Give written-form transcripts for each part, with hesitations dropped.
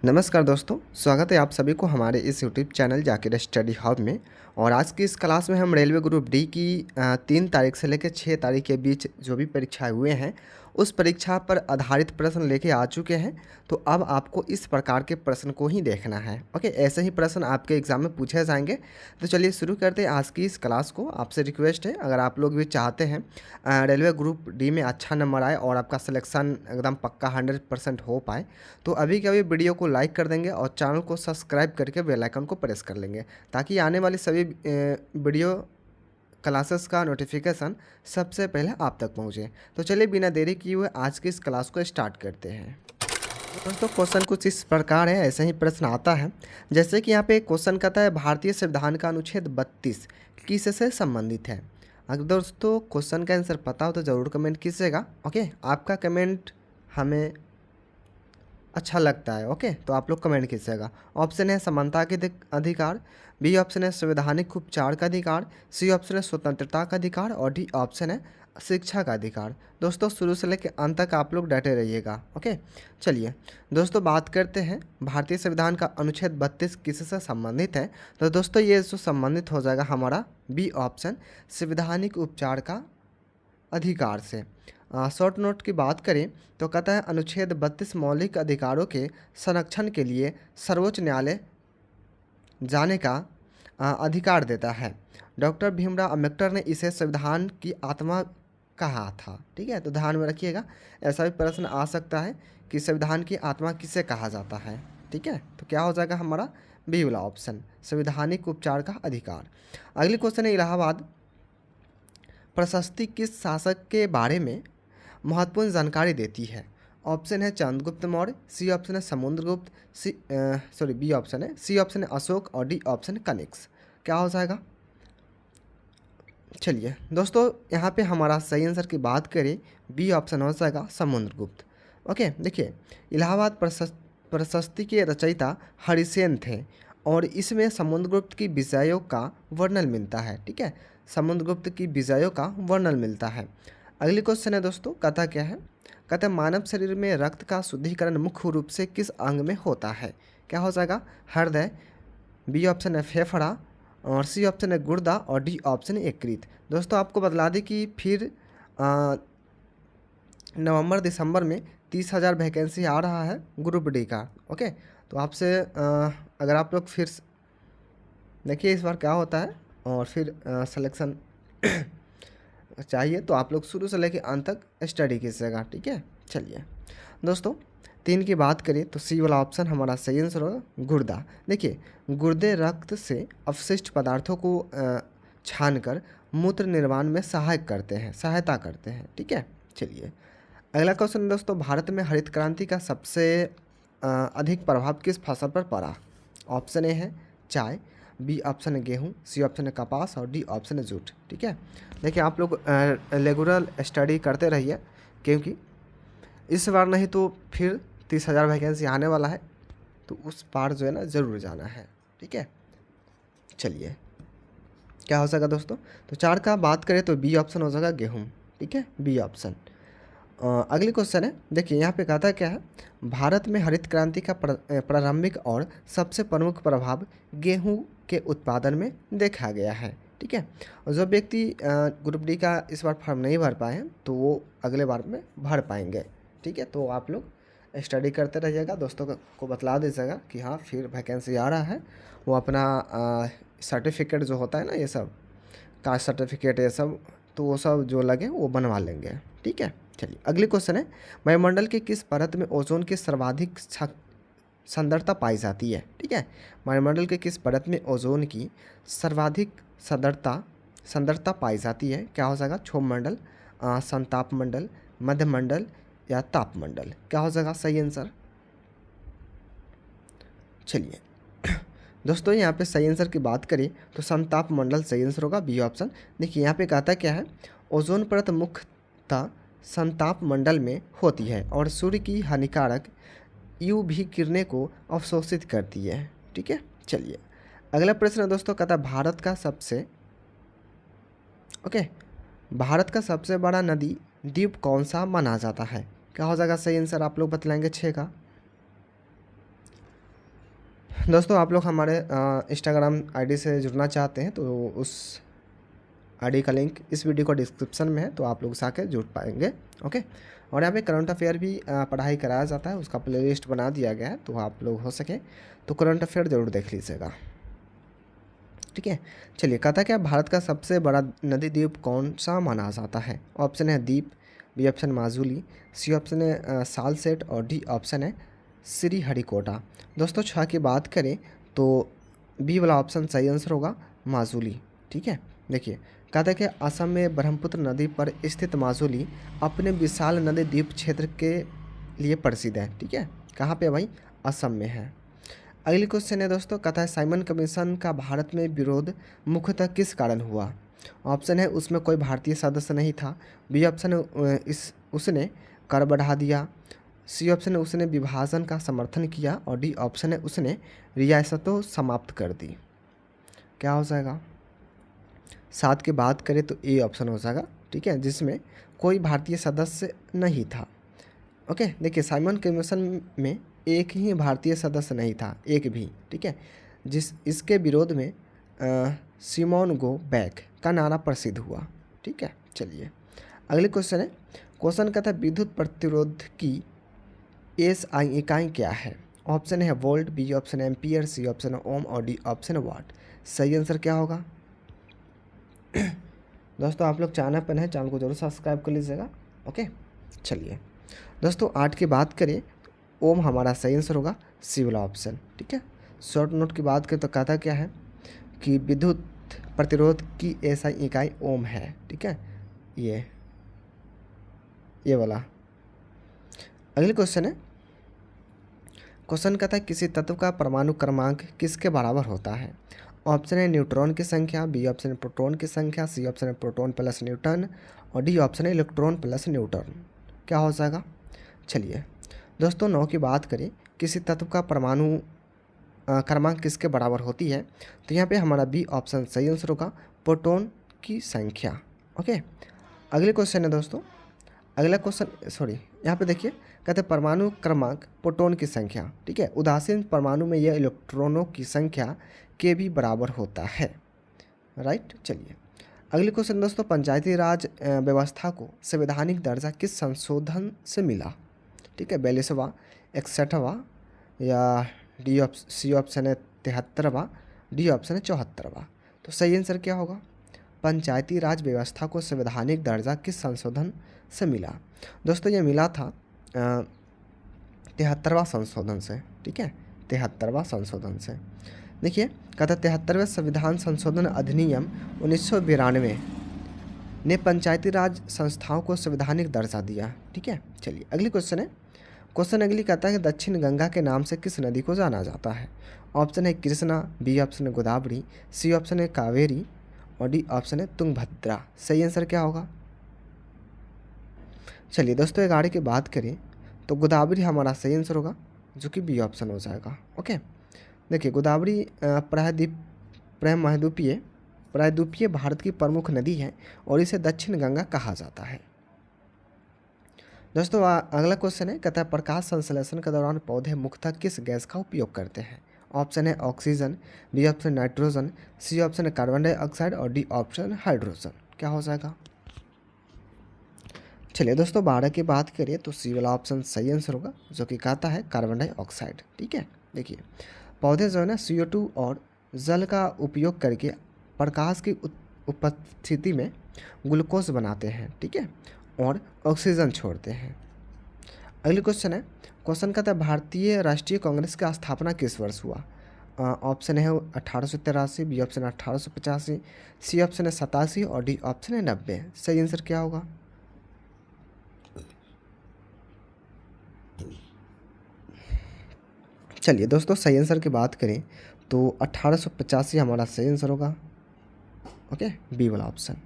नमस्कार दोस्तों, स्वागत है आप सभी को हमारे इस YouTube channel Zakir study hub में। और आज की इस क्लास में हम रेलवे ग्रुप डी की 3 तारीख से लेकर 6 तारीख के बीच जो भी परीक्षाएं हुए हैं उस परीक्षा पर आधारित प्रश्न लेके आ चुके हैं। तो अब आपको इस प्रकार के प्रश्न को ही देखना है। ओके, ऐसे ही प्रश्न आपके एग्ज़ाम में पूछे जाएंगे। तो चलिए शुरू करते हैं आज की इस क्लास को। आपसे रिक्वेस्ट है, अगर आप लोग भी चाहते हैं रेलवे ग्रुप डी में अच्छा नंबर आए और आपका सिलेक्शन एकदम पक्का 100% हो पाए, तो अभी के अभी वीडियो को लाइक कर देंगे और चैनल को सब्सक्राइब करके बेल आइकन को प्रेस कर लेंगे, ताकि आने वाली सभी वीडियो क्लासेस का नोटिफिकेशन सबसे पहले आप तक पहुंचे। तो चलिए बिना देरी किए हुए आज की इस क्लास को स्टार्ट करते हैं। दोस्तों, क्वेश्चन कुछ इस प्रकार है, ऐसे ही प्रश्न आता है। जैसे कि यहाँ पे क्वेश्चन कहता है भारतीय संविधान का अनुच्छेद 32 किससे संबंधित है। अगर दोस्तों क्वेश्चन का आंसर पता हो तो ज़रूर कमेंट कीजिएगा। ओके, आपका कमेंट हमें अच्छा लगता है। ओके, तो आप लोग कमेंट कीजिएगा। ऑप्शन है समानता के अधिकार, बी ऑप्शन है संवैधानिक उपचार का अधिकार, सी ऑप्शन है स्वतंत्रता का अधिकार और डी ऑप्शन है शिक्षा का अधिकार। दोस्तों शुरू से लेकर अंत तक आप लोग डटे रहिएगा। ओके, चलिए दोस्तों बात करते हैं भारतीय संविधान का अनुच्छेद 32 किससे संबंधित है। तो दोस्तों ये जो संबंधित हो जाएगा हमारा बी ऑप्शन संवैधानिक उपचार का अधिकार से। शॉर्ट नोट की बात करें तो कहता है अनुच्छेद 32 मौलिक अधिकारों के संरक्षण के लिए सर्वोच्च न्यायालय जाने का अधिकार देता है। डॉक्टर भीमराव अम्बेडकर ने इसे संविधान की आत्मा कहा था। ठीक है, तो ध्यान में रखिएगा, ऐसा भी प्रश्न आ सकता है कि संविधान की आत्मा किसे कहा जाता है। ठीक है, तो क्या हो जाएगा हमारा बी वाला ऑप्शन संवैधानिक उपचार का अधिकार। अगली क्वेश्चन है इलाहाबाद प्रशस्ति किस शासक के बारे में महत्वपूर्ण जानकारी देती है। ऑप्शन है चंद्रगुप्त मौर्य, सी ऑप्शन है समुद्रगुप्त, बी ऑप्शन है, सी ऑप्शन है अशोक और डी ऑप्शन है कनिष्क। क्या हो जाएगा। चलिए दोस्तों यहाँ पे हमारा सही आंसर की बात करें बी ऑप्शन हो जाएगा समुद्रगुप्त। ओके, देखिए इलाहाबाद प्रशस्ति के रचयिता हरिसेन थे और इसमें समुद्रगुप्त की विजयों का वर्णन मिलता है। ठीक है, समुद्रगुप्त की विजयों का वर्णन मिलता है। अगली क्वेश्चन है दोस्तों, कहता क्या है, कहता है मानव शरीर में रक्त का शुद्धिकरण मुख्य रूप से किस अंग में होता है। क्या हो जाएगा हृदय, बी ऑप्शन है फेफड़ा और सी ऑप्शन है गुर्दा और डी ऑप्शन है यकृत। दोस्तों आपको बतला दें कि फिर नवंबर दिसंबर में 30,000 वैकेंसी आ रहा है ग्रुप डी का। ओके, तो आपसे अगर आप लोग फिर देखिए इस बार क्या होता है और फिर सिलेक्शन चाहिए तो आप लोग शुरू से लेकर अंत तक स्टडी कीजिएगा। ठीक है, चलिए दोस्तों 3 की बात करें तो सी वाला ऑप्शन हमारा सही आंसर होगा गुर्दा। देखिए गुर्दे रक्त से अपशिष्ट पदार्थों को छानकर मूत्र निर्माण में सहायता करते हैं। ठीक है, चलिए अगला क्वेश्चन दोस्तों, भारत में हरित क्रांति का सबसे अधिक प्रभाव किस फसल पर पड़ा। ऑप्शन ए है चाय, बी ऑप्शन है गेहूँ, सी ऑप्शन है कपास और डी ऑप्शन है जूट। ठीक है, देखिए आप लोग रेगुलर स्टडी करते रहिए, क्योंकि इस बार नहीं तो फिर 30,000 वैकेंसी आने वाला है, तो उस पार जो है ना ज़रूर जाना है। ठीक है, चलिए क्या हो सका दोस्तों, तो 4 का बात करें तो बी ऑप्शन हो जाएगा गेहूँ। ठीक है, बी ऑप्शन। अगली क्वेश्चन है, देखिए यहाँ पे कहता क्या है, भारत में हरित क्रांति का प्रारंभिक और सबसे प्रमुख प्रभाव गेहूं के उत्पादन में देखा गया है। ठीक है, और जो व्यक्ति ग्रुप डी का इस बार फॉर्म नहीं भर पाए हैं तो वो अगले बार में भर पाएंगे। ठीक है, तो आप लोग स्टडी करते रहिएगा, दोस्तों को बतला दीजिएगा कि हाँ फिर वैकेंसी आ रहा है, वो अपना सर्टिफिकेट जो होता है ना, ये सब कास्ट सर्टिफिकेट ये सब, तो वो सब जो लगे वो बनवा लेंगे। ठीक है, चलिए अगली क्वेश्चन है, वायुमंडल के किस परत में ओजोन की सर्वाधिक सांद्रता पाई जाती है। ठीक है, वायुमंडल के किस परत में ओजोन की सर्वाधिक सांद्रता पाई जाती है। क्या हो जाएगा क्षोभमंडल, संताप मंडल, मध्यमंडल या तापमंडल। क्या हो जाएगा सही आंसर। चलिए दोस्तों यहाँ पे सही आंसर की बात करें तो संताप मंडल सही आंसर होगा, बी ऑप्शन। देखिए यहाँ पे कहता क्या है, ओजोन परत मुख्यतः संताप मंडल में होती है और सूर्य की हानिकारक यूवी किरणें को अवशोषित करती है। ठीक है, चलिए अगला प्रश्न है दोस्तों, कहता है भारत का सबसे बड़ा नदी द्वीप कौन सा माना जाता है। क्या हो जाएगा सही आंसर, आप लोग बतलाएंगे 6 का। दोस्तों आप लोग हमारे इंस्टाग्राम आईडी से जुड़ना चाहते हैं तो उस आईडी का लिंक इस वीडियो का डिस्क्रिप्शन में है, तो आप लोग उसे आके जुड़ पाएंगे। ओके। और यहाँ पे करंट अफेयर भी पढ़ाई कराया जाता है, उसका प्लेलिस्ट बना दिया गया है, तो आप लोग हो सके तो करंट अफेयर ज़रूर देख लीजिएगा। ठीक है, चलिए कहता क्या भारत का सबसे बड़ा नदी द्वीप कौन सा माना जाता है? ऑप्शन है द्वीप, बी ऑप्शन माजुली, सी ऑप्शन है सालसेट और डी ऑप्शन है श्रीहरिकोटा। दोस्तों छः की बात करें तो बी वाला ऑप्शन सही आंसर होगा, माजुली। ठीक है, देखिए कहता है कि असम में ब्रह्मपुत्र नदी पर स्थित माजुली अपने विशाल नदी द्वीप क्षेत्र के लिए प्रसिद्ध है। ठीक है, कहाँ पे है भाई? असम में है। अगली क्वेश्चन है दोस्तों, कहता है साइमन कमीशन का भारत में विरोध मुख्यतः किस कारण हुआ? ऑप्शन है उसमें कोई भारतीय सदस्य नहीं था, बी ऑप्शन है उसने कर बढ़ा दिया, सी ऑप्शन है उसने विभाजन का समर्थन किया और डी ऑप्शन है उसने रियासतों समाप्त कर दी। क्या हो जाएगा? 7 की बात करें तो ए ऑप्शन हो जाएगा। ठीक है, जिसमें कोई भारतीय सदस्य नहीं था। ओके, देखिए साइमन कमीशन में एक ही भारतीय सदस्य नहीं था, एक भी। ठीक है, इसके विरोध में सिमोन गो बैक का नारा प्रसिद्ध हुआ। ठीक है, चलिए अगले क्वेश्चन है। क्वेश्चन का था विद्युत प्रतिरोध की एसआई इकाई क्या है? ऑप्शन है वोल्ट, बी ऑप्शन है एम्पियर, सी ऑप्शन है ओम और डी ऑप्शन है वाट। सही आंसर क्या होगा? दोस्तों आप लोग चैनल पर हैं, चैनल को जरूर सब्सक्राइब कर लीजिएगा। ओके, चलिए दोस्तों 8 की बात करें, ओम हमारा सही आंसर होगा, सी वाला ऑप्शन। ठीक है, शॉर्ट नोट की बात करें तो कहता क्या है कि विद्युत प्रतिरोध की एसआई इकाई ओम है। ठीक है, ये वाला। अगले क्वेश्चन है, क्वेश्चन कहता है किसी तत्व का परमाणु क्रमांक किसके बराबर होता है? ऑप्शन है न्यूट्रॉन की संख्या, बी ऑप्शन है प्रोटॉन की संख्या, सी ऑप्शन है प्रोटॉन प्लस न्यूटन और डी ऑप्शन है इलेक्ट्रॉन प्लस न्यूटन। क्या हो जाएगा? चलिए दोस्तों 9 की बात करें, किसी तत्व का परमाणु क्रमांक किसके बराबर होती है? तो यहाँ पे हमारा बी ऑप्शन सही आंसर होगा, प्रोटॉन की संख्या। ओके, अगले क्वेश्चन है दोस्तों, अगला क्वेश्चन सॉरी यहाँ पे देखिए कहते हैं परमाणु क्रमांक प्रोटॉन की संख्या। ठीक है, उदासीन परमाणु में यह इलेक्ट्रॉनों की संख्या के भी बराबर होता है। राइट, चलिए अगले क्वेश्चन दोस्तों, पंचायती राज व्यवस्था को संवैधानिक दर्जा किस संशोधन से मिला? ठीक है, 42वां, 61वां या सी ऑप्शन है 73वां, डी ऑप्शन है 74वां। तो सही आंसर क्या होगा? पंचायती राज व्यवस्था को संवैधानिक दर्जा किस संशोधन से मिला? दोस्तों ये मिला था 73वां संशोधन से। ठीक है, 73वां संशोधन से। देखिए कहता 73वें संविधान संशोधन अधिनियम 1992 ने पंचायती राज संस्थाओं को संवैधानिक दर्जा दिया। ठीक है, चलिए अगली क्वेश्चन है, क्वेश्चन अगली कहता है कि दक्षिण गंगा के नाम से किस नदी को जाना जाता है? ऑप्शन है कृष्णा, बी ऑप्शन है गोदावरी, सी ऑप्शन है कावेरी और डी ऑप्शन है तुंगभद्रा। सही आंसर क्या होगा? चलिए दोस्तों 11 की बात करें तो गोदावरी हमारा सही आंसर होगा, जो कि बी ऑप्शन हो जाएगा। ओके, देखिए गोदावरी प्रायद्वीपीय भारत की प्रमुख नदी है और इसे दक्षिण गंगा कहा जाता है। दोस्तों अगला क्वेश्चन है, कहता है प्रकाश संश्लेषण के दौरान पौधे मुख्यतः किस गैस का उपयोग करते हैं? ऑप्शन है oxygen, B option nitrogen, C option है कार्बन डाइऑक्साइड और डी ऑप्शन हाइड्रोजन। क्या हो जाएगा? चलिए दोस्तों 12 की बात करिए तो सी वाला ऑप्शन सही आंसर होगा, जो कि कहता है कार्बन डाइऑक्साइड। ठीक है, देखिए पौधे जो है ना CO2 और जल का उपयोग करके प्रकाश की उपस्थिति में ग्लूकोज बनाते हैं। ठीक है, और ऑक्सीजन छोड़ते हैं। अगली क्वेश्चन है, क्वेश्चन कहता है भारतीय राष्ट्रीय कांग्रेस का स्थापना किस वर्ष हुआ? ऑप्शन है 1883, बी ऑप्शन है 1885, सी ऑप्शन है 87 और डी ऑप्शन है 90। सही आंसर क्या होगा? चलिए दोस्तों सही आंसर की बात करें तो 1885 हमारा सही आंसर होगा। ओके, बी वाला ऑप्शन।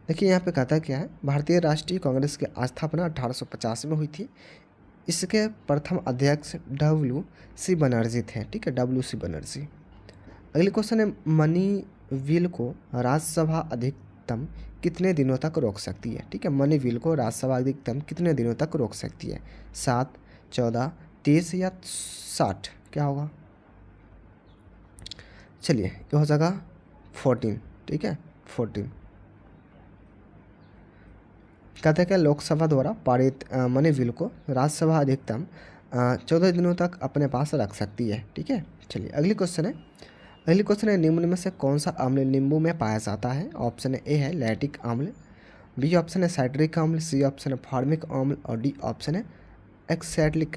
देखिए यहाँ पे कहता क्या है, भारतीय राष्ट्रीय कांग्रेस की स्थापना 1885 में हुई थी। इसके प्रथम अध्यक्ष WC बनर्जी थे। ठीक है, WC बनर्जी। अगले क्वेश्चन है, मनी व्हील को राज्यसभा अधिकतम कितने दिनों तक रोक सकती है? ठीक है, मनी व्हील को राज्यसभा अधिकतम कितने दिनों तक रोक सकती है? 7, 14, 30 या 60। क्या होगा, चलिए ये हो जाएगा 14, ठीक है 14। कहते हैं कि लोकसभा द्वारा पारित मनी बिल को राज्यसभा अधिकतम 14 दिनों तक अपने पास रख सकती है, ठीक है। चलिए अगली क्वेश्चन है निम्न में से कौन सा अम्ल नींबू में पाया जाता है। ऑप्शन ए है लैक्टिक अम्ल, बी ऑप्शन है साइट्रिक अम्ल, सी ऑप्शन है फार्मिक अम्ल और डी ऑप्शन है ऑक्सैलिक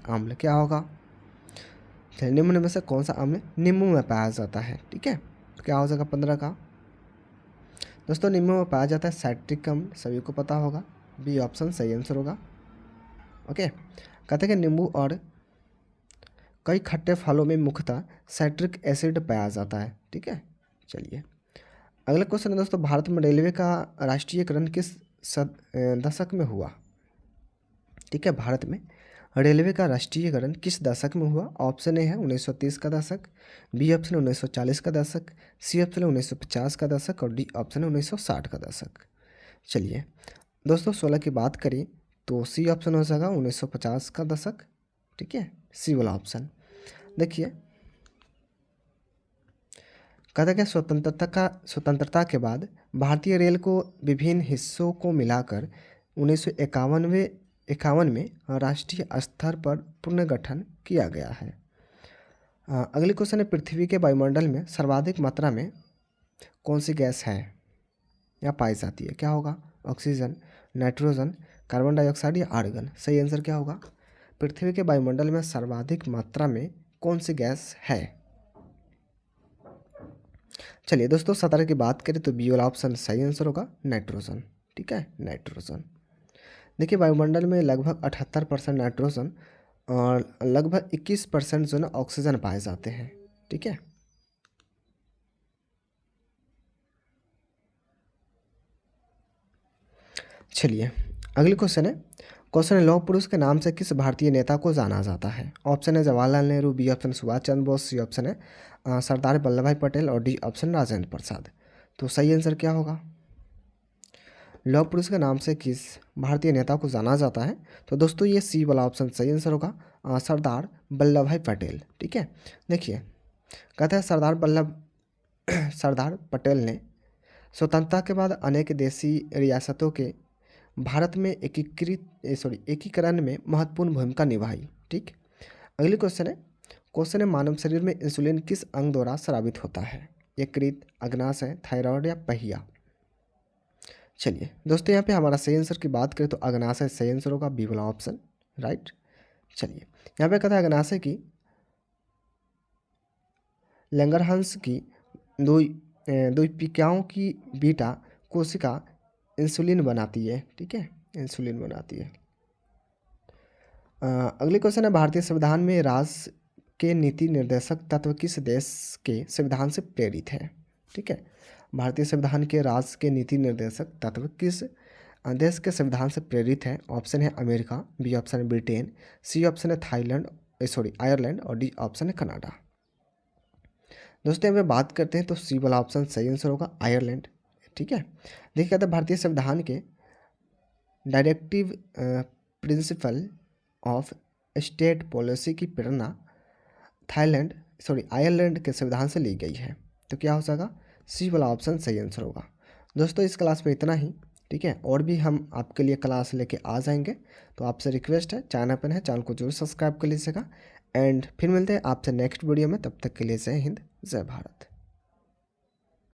अम्ल। क्या होगा, चलिए निम्न में से कौन सा अम्ल नींबू में पाया जाता है, ठीक है। तो क्या हो जाएगा 15 का। दोस्तों नींबू में पाया जाता है साइट्रिक अम्ल, सभी को पता होगा, बी ऑप्शन सही आंसर होगा। ओके, कहते हैं कि नींबू और कई खट्टे फलों में मुख्यतः साइट्रिक एसिड पाया जाता है, ठीक है। चलिए अगला क्वेश्चन है दोस्तों, भारत में रेलवे का राष्ट्रीयकरण किस दशक में हुआ, ठीक है। भारत में रेलवे का राष्ट्रीयकरण किस दशक में हुआ। ऑप्शन ए है 1930 का दशक, बी ऑप्शन 1940 का दशक, सी ऑप्शन 1950 का दशक और डी ऑप्शन 1960 का दशक। चलिए दोस्तों 16 की बात करें तो सी ऑप्शन हो जाएगा 1950 का दशक, ठीक है, सी वाला ऑप्शन। देखिए कहता है स्वतंत्रता के बाद भारतीय रेल को विभिन्न हिस्सों को मिलाकर 1951 में राष्ट्रीय स्तर पर पुनर्गठन किया गया है। अगली क्वेश्चन है, पृथ्वी के वायुमंडल में सर्वाधिक मात्रा में कौन सी गैस है या पाई जाती है। क्या होगा, ऑक्सीजन, नाइट्रोजन, कार्बन डाइऑक्साइड या आर्गन। सही आंसर क्या होगा, पृथ्वी के वायुमंडल में सर्वाधिक मात्रा में कौन सी गैस है। चलिए दोस्तों 17 की बात करें तो बी वाला ऑप्शन सही आंसर होगा, नाइट्रोजन, ठीक है, नाइट्रोजन। देखिए वायुमंडल में लगभग 78% नाइट्रोजन और लगभग 21% जो ना ऑक्सीजन पाए जाते हैं, ठीक है। चलिए अगली क्वेश्चन है लौह पुरुष के नाम से किस भारतीय नेता को जाना जाता है। ऑप्शन है जवाहरलाल नेहरू, बी ऑप्शन सुभाष चंद्र बोस, सी ऑप्शन है सरदार वल्लभ भाई पटेल और डी ऑप्शन राजेंद्र प्रसाद। तो सही आंसर क्या होगा, लौह पुरुष के नाम से किस भारतीय नेता को जाना जाता है। तो दोस्तों ये सी वाला ऑप्शन सही आंसर होगा, सरदार वल्लभ भाई पटेल, ठीक है। देखिए कहते हैं सरदार पटेल ने स्वतंत्रता के बाद अनेक देशी रियासतों के भारत में एकीकरण में महत्वपूर्ण भूमिका निभाई, ठीक। अगली क्वेश्चन है मानव शरीर में इंसुलिन किस अंग द्वारा स्रावित होता है। यकृत, अग्नाशय, थायराइड या पहिया। चलिए दोस्तों यहाँ पे हमारा सही आंसर की बात करें तो अग्नाशय सही आंसर होगा, बी वाला ऑप्शन, राइट। चलिए यहाँ पे कहता है अग्नाशय की लैंगरहंस की द्वीपिकाओं की बीटा कोशिका इंसुलिन बनाती है, ठीक है, इंसुलिन बनाती है। अगली क्वेश्चन है भारतीय संविधान में राज के नीति निर्देशक तत्व किस देश के संविधान से प्रेरित है, ठीक है। भारतीय संविधान के राज के नीति निर्देशक तत्व किस देश के संविधान से प्रेरित है। ऑप्शन है अमेरिका, बी ऑप्शन है ब्रिटेन, सी ऑप्शन है आयरलैंड और डी ऑप्शन है कनाडा। दोस्तों यहाँ पे बात करते हैं तो सी वाला ऑप्शन सही आंसर होगा, आयरलैंड, ठीक है। देखिए कहते हैं भारतीय संविधान के directive principle of state policy की प्रेरणा आयरलैंड के संविधान से ली गई है। तो क्या हो जाएगा, सी वाला ऑप्शन सही आंसर होगा। दोस्तों इस क्लास में इतना ही, ठीक है, और भी हम आपके लिए क्लास लेके आ जाएंगे। तो आपसे रिक्वेस्ट है, चैनल को जरूर सब्सक्राइब कर लीजिएगा एंड फिर मिलते हैं आपसे नेक्स्ट वीडियो में। तब तक के लिए जय हिंद, जय भारत।